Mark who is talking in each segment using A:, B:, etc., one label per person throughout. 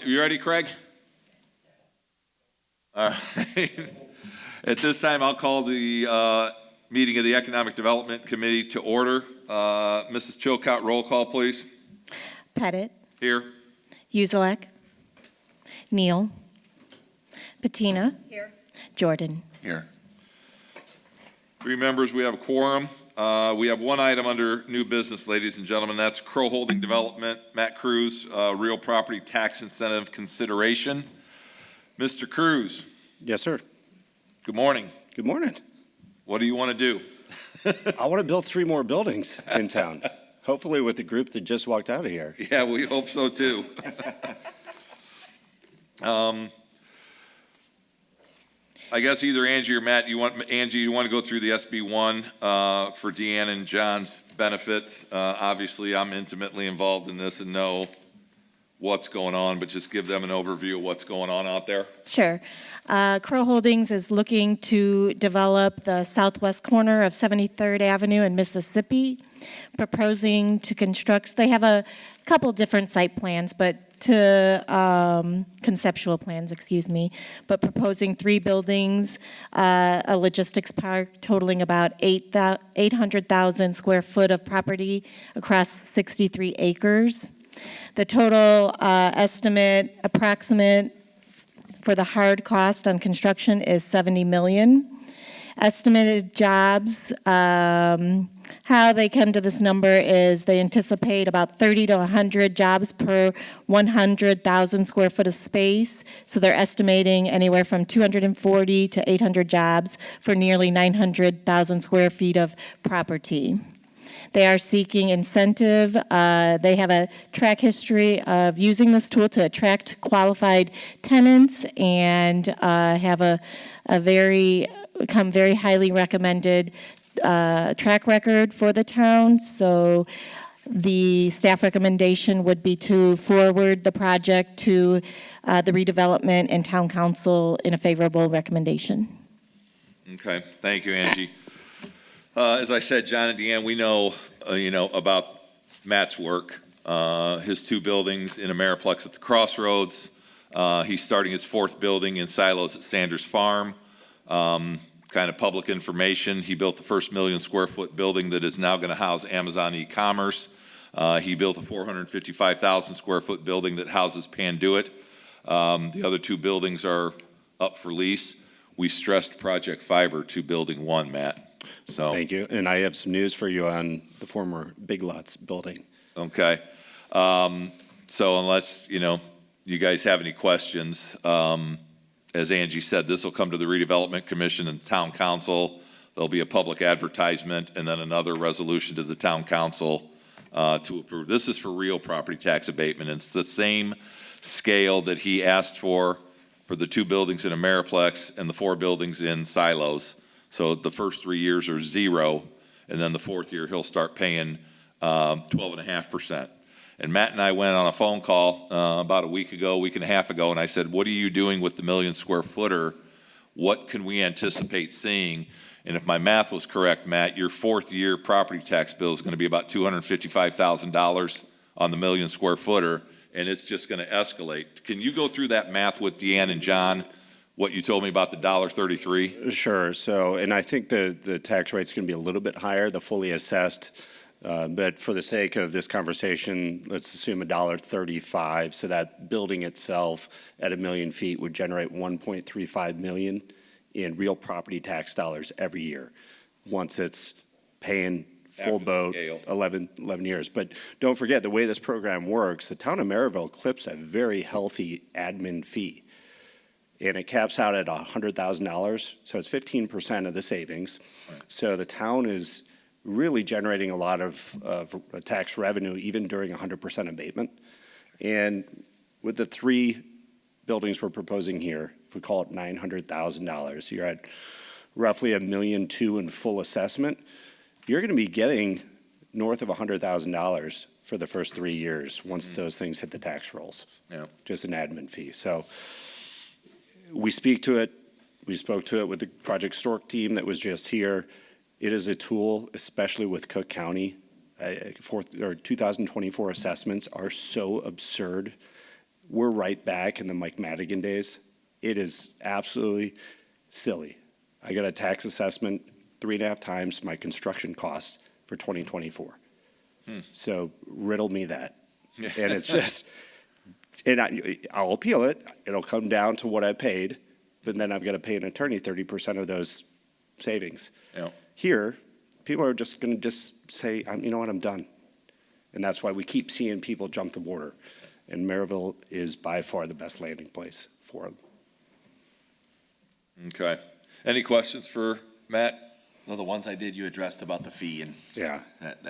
A: You ready, Craig? All right. At this time, I'll call the meeting of the Economic Development Committee to order. Mrs. Chilcott, roll call, please.
B: Pettit,
A: Here.
B: Uzelak, Neal, Patina. Here. Jordan.
A: Here. 3 members, we have a quorum. We have one item under new business, ladies and gentlemen. That's Crow Holding Development, Matt Cruz, real property tax incentive consideration. Mr. Cruz.
C: Yes, sir.
A: Good morning.
C: Good morning.
A: What do you want to do?
C: I want to build 3 more buildings in town, hopefully with the group that just walked out of here.
A: Yeah, we hope so too. I guess either Angie or Matt, you want to go through the SB1 for Deanne and John's benefit? Obviously, I'm intimately involved in this and know what's going on, but just give them an overview of what's going on out there.
B: Sure. Crow Holdings is looking to develop the southwest corner of 73rd Avenue in Mississippi, proposing to construct, they have a couple different site plans, but conceptual plans, excuse me, but proposing 3 buildings, a logistics park totaling about 800,000 square foot of property across 63 acres. The total approximate for the hard cost on construction is $70 million. Estimated jobs, how they come to this number is they anticipate about 30 to 100 jobs per 100,000 square foot of space. So they're estimating anywhere from 240 to 800 jobs for nearly 900,000 square feet of property. They are seeking incentive. They have a track history of using this tool to attract qualified tenants and have become very highly recommended track record for the town. So the staff recommendation would be to forward the project to the redevelopment and town council in a favorable recommendation.
A: Okay, thank you, Angie. As I said, John and Deanne, we know, about Matt's work. His 2 buildings in Ameriplex at the Crossroads. He's starting his 4th building in silos at Sanders Farm. Kind of public information. He built the first 1 million square foot building that is now going to house Amazon e-commerce. He built a 455,000 square foot building that houses Panduit. The other 2 buildings are up for lease. We stressed Project Fiber to building 1, Matt. So
C: Thank you. And I have some news for you on the former Big Lots building.
A: okay. So unless, you guys have any questions, as Angie said, this will come to the Redevelopment Commission and Town Council. There'll be a public advertisement and then another resolution to the Town Council to approve. This is for real property tax abatement. It's the same scale that he asked for the 2 buildings in Ameriplex and the 4 buildings in Silos. So the first 3 years are 0, and then the 4th year he'll start paying 12.5%. And Matt and I went on a phone call about a week and a half ago, and I said, what are you doing with the 1 million square footer? What can we anticipate seeing? And if my math was correct, Matt, your 4th year property tax bill is going to be about $255,000 on the 1 million square footer, and it's just going to escalate. Can you go through that math with Deanne and John, what you told me about the $1.33?
C: Sure. So, and I think the tax rate's going to be a little bit higher, the fully assessed. But for the sake of this conversation, let's assume $1.35. So that building itself at 1 million feet would generate $1.35 million in real property tax dollars every year once it's paying full boat 11 years. But don't forget, the way this program works, the town of Maryville clips a very healthy admin fee. And it caps out at $100,000. So it's 15% of the savings.
A: Right.
C: So the town is really generating a lot of tax revenue even during 100% abatement. And with the 3 buildings we're proposing here, if we call it $900,000, you're at roughly $1.2 million in full assessment. You're going to be getting north of $100,000 for the first 3 years once those things hit the tax rolls.
A: Yeah.
C: Just an admin fee. So we spoke to it with the Project Stork team that was just here. It is a tool, especially with Cook County. 2024 assessments are so absurd we're right back in the Mike Madigan days. It is absolutely silly. I got a tax assessment 3.5 times my construction costs for 2024. So riddle me that. And it's just, and I'll appeal it. It'll come down to what I paid, but then I've got to pay an attorney 30% of those savings.
A: Yeah.
C: Here, people are just going to just say, you know what, I'm done. And that's why we keep seeing people jump the border. And Maryville is by far the best landing place for them.
A: Okay. Any questions for Matt?
D: Well, the ones I did, you addressed about the fee and
C: Yeah.
D: that,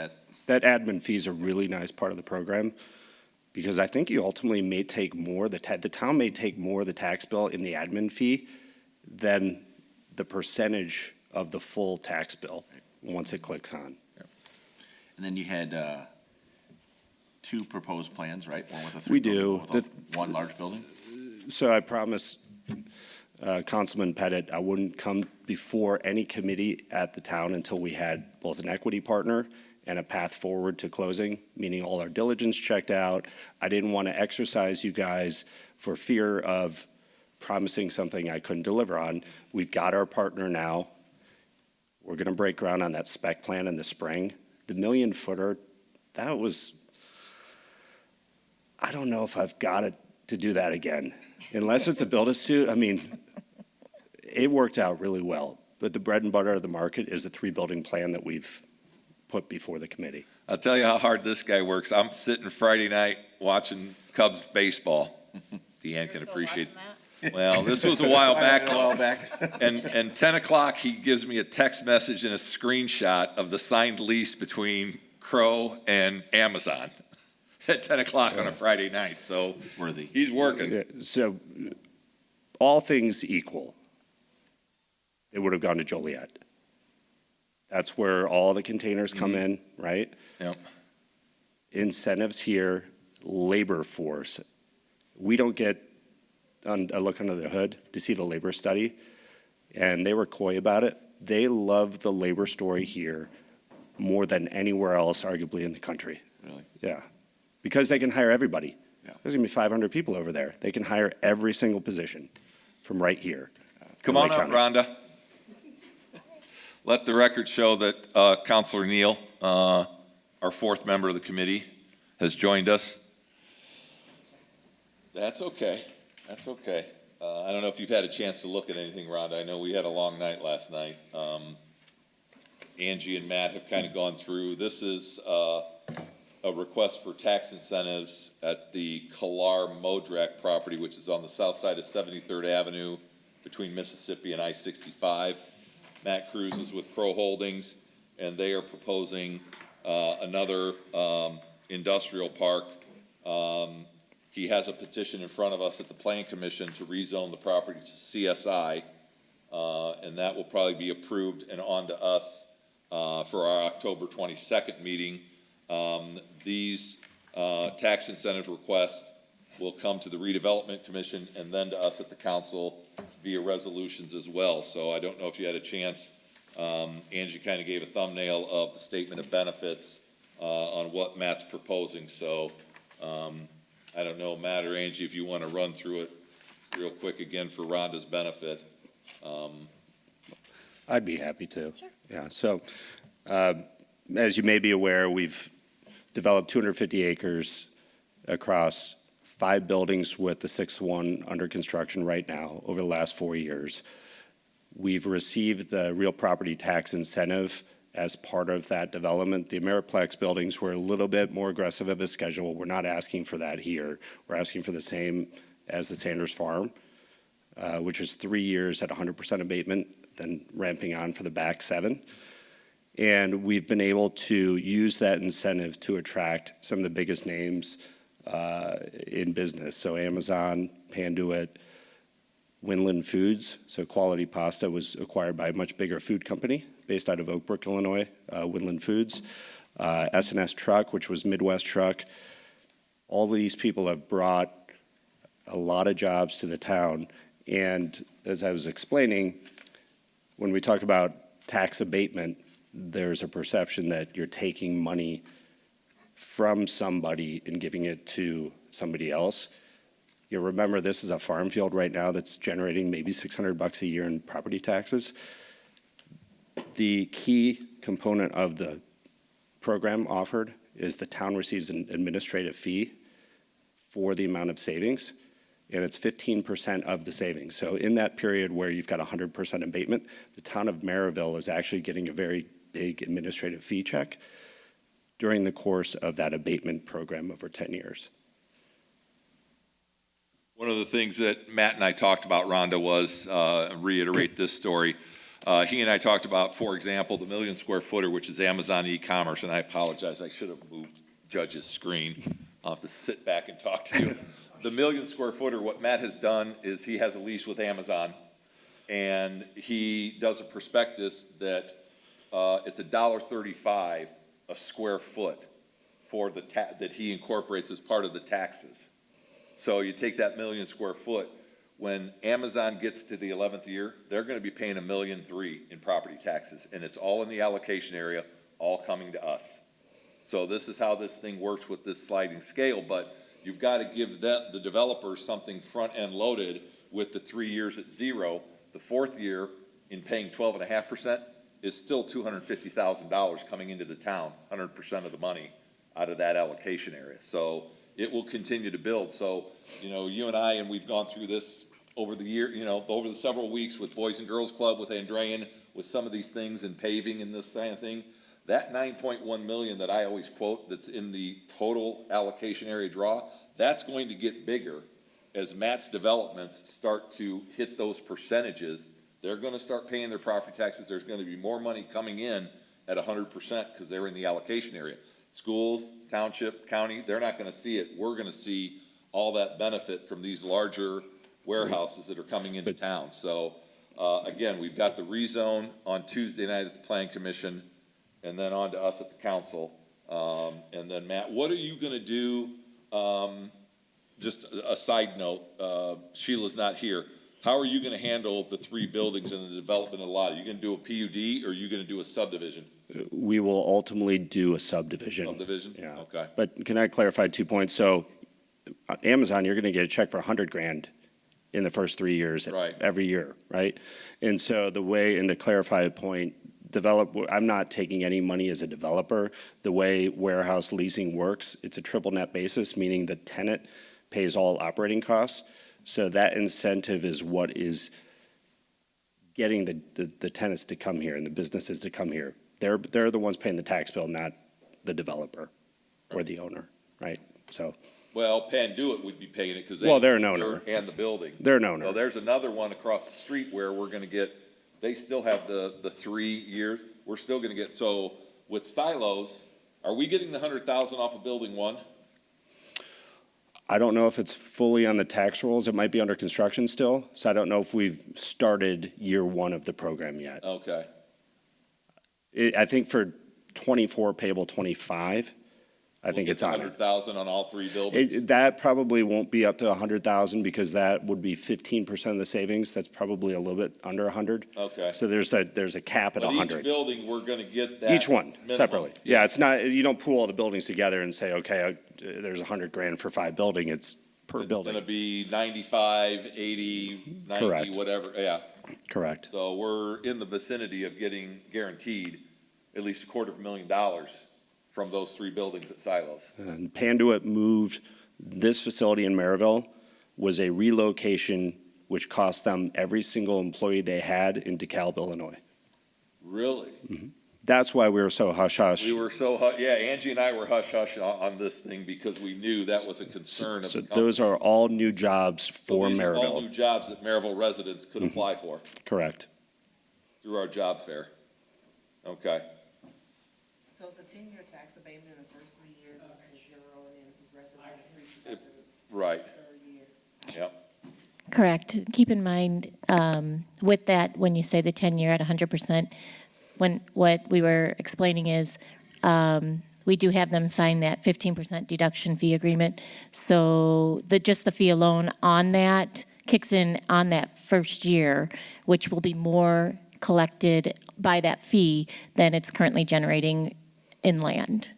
C: That admin fee is a really nice part of the program because I think you ultimately may take more, the town may take more of the tax bill in the admin fee than the percentage of the full tax bill once it clicks on.
D: and then you had, 2 proposed plans, right? One with a
C: We
D: 3 building,
C: do.
D: one with one large building?
C: So I promised Councilman Pettit I wouldn't come before any committee at the town until we had both an equity partner and a path forward to closing, meaning all our diligence checked out. I didn't want to exercise you guys for fear of promising something I couldn't deliver on. We've got our partner now. We're going to break ground on that spec plan in the spring. The 1,000,000-footer, that was, I don't know if I've got it to do that again. Unless it's a build-a-suit, I mean, it worked out really well. But the bread and butter of the market is the 3-building plan that we've put before the committee.
A: I'll tell you how hard this guy works. I'm sitting Friday night watching Cubs baseball. Deanne can appreciate. Well, this was a while back.
D: A while back.
A: And 10 o'clock, he gives me a text message and a screenshot of the signed lease between Crow and Amazon at 10 o'clock on a Friday night. So
D: Worthy.
A: he's working.
C: Yeah, so all things equal, it would have gone to Joliet. That's where all the containers come in, right?
A: Yep.
C: Incentives here, labor force. We don't get a look under the hood to see the labor study, and they were coy about it. They love the labor story here more than anywhere else, arguably, in the country.
D: Really?
C: Yeah, because they can hire everybody.
D: Yeah.
C: There's gonna be 500 people over there. They can hire every single position from right here.
A: Come
C: in
A: on
C: Lake
A: up,
C: County.
A: Rhonda. Let the record show that Counselor Neal, our 4th member of the committee, has joined us. That's okay. That's okay. I don't know if you've had a chance to look at anything, Rhonda. I know we had a long night last night. Angie and Matt have kind of gone through. This is a request for tax incentives at the Kalar Modrak property, which is on the south side of 73rd Avenue between Mississippi and I-65. Matt Cruz is with Crow Holdings, and they are proposing another industrial park. He has a petition in front of us at the Plan Commission to rezone the property to CSI, and that will probably be approved and on to us for our October 22nd meeting. These tax incentive requests will come to the Redevelopment Commission and then to us at the council via resolutions as well. So I don't know if you had a chance. Angie kind of gave a thumbnail of the statement of benefits on what Matt's proposing. So I don't know, Matt or Angie, if you want to run through it real quick again for Rhonda's benefit.
C: I'd be happy to. Sure. Yeah, so as you may be aware, we've developed 250 acres across 5 buildings with the 6th one under construction right now over the last 4 years. We've received the real property tax incentive as part of that development. The Ameriplex buildings were a little bit more aggressive of a schedule. We're not asking for that here. We're asking for the same as the Sanders Farm, which is 3 years at 100% abatement, then ramping on for the back 7. And we've been able to use that incentive to attract some of the biggest names in business. So Amazon, Panduit, Winland Foods. So Quality Pasta was acquired by a much bigger food company based out of Oak Brook, Illinois, Winland Foods. S&S Truck, which was Midwest Truck. All of these people have brought a lot of jobs to the town. And as I was explaining, when we talk about tax abatement, there's a perception that you're taking money from somebody and giving it to somebody else. You remember, this is a farm field right now that's generating maybe $600 a year in property taxes. The key component of the program offered is the town receives an administrative fee for the amount of savings, and it's 15% of the savings. So in that period where you've got 100% abatement, the town of Maryville is actually getting a very big administrative fee check during the course of that abatement program over 10 years.
A: One of the things that Matt and I talked about, Rhonda, was, reiterate this story. He and I talked about, for example, the 1 million square footer, which is Amazon e-commerce, and I apologize, I should have moved Judge's screen. I'll have to sit back and talk to you. The 1 million square footer, what Matt has done is he has a lease with Amazon, and he does a prospectus that it's $1.35 a square foot for the that he incorporates as part of the taxes. So you take that 1 million square foot, when Amazon gets to the 11th year, they're gonna be paying $1.3 million in property taxes, and it's all in the allocation area, all coming to us. So this is how this thing works with this sliding scale, but you've gotta give the developers something front-end loaded with the 3 years at zero. The 4th year, in paying 12.5%, is still $250,000 coming into the town, 100% of the money out of that allocation area. So it will continue to build. So, you and I, and we've gone through this over the year, over the several weeks with Boys and Girls Club, with Andrean, with some of these things and paving and this kind of thing. That 9.1 million that I always quote, that's in the total allocation area draw, that's going to get bigger as Matt's developments start to hit those percentages. They're gonna start paying their property taxes. There's gonna be more money coming in at 100% because they're in the allocation area. Schools, township, county, they're not gonna see it. We're gonna see all that benefit from these larger warehouses that are coming into town. So, again, we've got the rezone on Tuesday night at the Plan Commission, and then on to us at the council. And then Matt, what are you gonna do, just a side note, Sheila's not here. How are you gonna handle the 3 buildings and the development of the lot? Are you gonna do a PUD, or are you gonna do a subdivision?
C: We will ultimately do a subdivision.
A: Subdivision?
C: Yeah.
A: Okay.
C: But can I clarify 2 points? So Amazon, you're going to get a check for $100,000 in the first 3 years.
A: Right.
C: Every year, right? And so the way, and to clarify a point, I'm not taking any money as a developer. The way warehouse leasing works, it's a triple net basis, meaning the tenant pays all operating costs. So that incentive is what is getting the tenants to come here and the businesses to come here. They're the ones paying the tax bill, not the developer or the owner, right? So.
A: Well, Panduit would be paying it because
C: Well, they're an owner.
A: And the building.
C: They're an owner.
A: So there's another one across the street where we're gonna get, they still have the 3 years. We're still gonna get, so with silos, are we getting the 100,000 off of building 1?
C: I don't know if it's fully on the tax rolls. It might be under construction still. So I don't know if we've started year 1 of the program yet.
A: Okay.
C: I think for 24 payable 25, I think it's on it.
A: 100,000 on all 3 buildings?
C: That probably won't be up to 100,000 because that would be 15% of the savings. That's probably a little bit under 100.
A: Okay.
C: So there's a cap at
A: But
C: 100.
A: each building, we're gonna get that.
C: Each one
A: minimum.
C: separately. Yeah, it's not, you don't pool all the buildings together and say, okay, there's $100,000 for 5 building. It's per
A: It's
C: building.
A: gonna be 95, 80, 90,
C: Correct.
A: whatever, yeah.
C: Correct.
A: So we're in the vicinity of getting guaranteed at least $250,000 from those 3 buildings at Silos.
C: And Panduit moved this facility in Maryville, was a relocation which cost them every single employee they had in DeKalb, Illinois.
A: Really?
C: That's why we were so hush-hush.
A: We were so, yeah, Angie and I were hush-hush on this thing because we knew that was a concern of
C: So
A: the company.
C: those are all new jobs
A: So
C: for
A: these are all new
C: Maryville.
A: jobs that Maryville residents could apply for
C: Correct.
A: through our job fair. Okay.
E: So it's a 10-year tax abatement in the first 3 years, and it's 0, and then progressively increases after the
A: Right,
E: 3rd year.
A: yep.
B: Correct. Keep in mind, with that, when you say the 10-year at 100%, what we were explaining is, we do have them sign that 15% deduction fee agreement. So just the fee alone on that kicks in on that first year, which will be more collected by that fee than it's currently generating in land.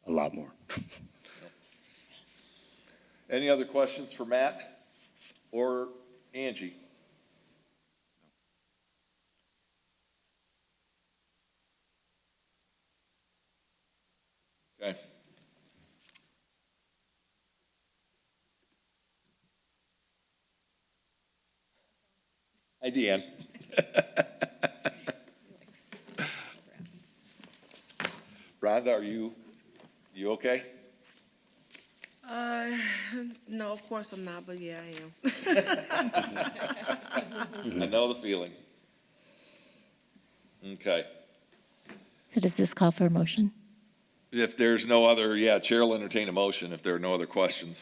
C: A lot more.
A: Any other questions for Matt or Angie? Okay. Hi, Deanne. Rhonda, are you okay?
E: No, of course I'm not, but yeah, I am.
A: I know the feeling. Okay.
B: So does this call for a motion?
A: If there's no other, yeah, Chair will entertain a motion if there are no other questions.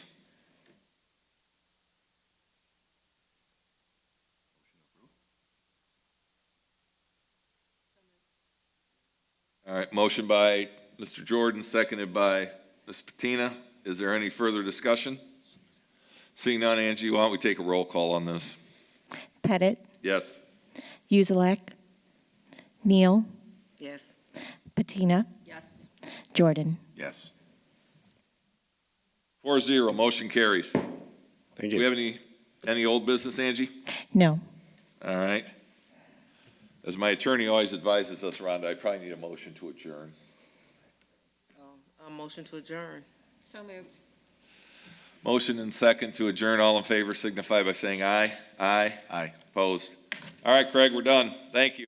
A: All right, motion by Mr. Jordan, seconded by Ms. Patina. Is there any further discussion? Seeing none, Angie, why don't we take a roll call on this?
B: Pettit,
A: Yes.
B: Uzelak, Neal,
E: Yes.
B: Patina,
E: Yes.
B: Jordan.
D: Yes.
A: 4-0, motion carries.
C: Thank
A: Do we
C: you.
A: have any old business, Angie?
B: No.
A: All right. As my attorney always advises us, Rhonda, I probably need a motion to adjourn.
E: Motion to adjourn. So moved.
A: Motion and second to adjourn. All in favor signify by saying aye. Aye.
D: Aye.
A: Opposed. All right, Craig, we're done. Thank you.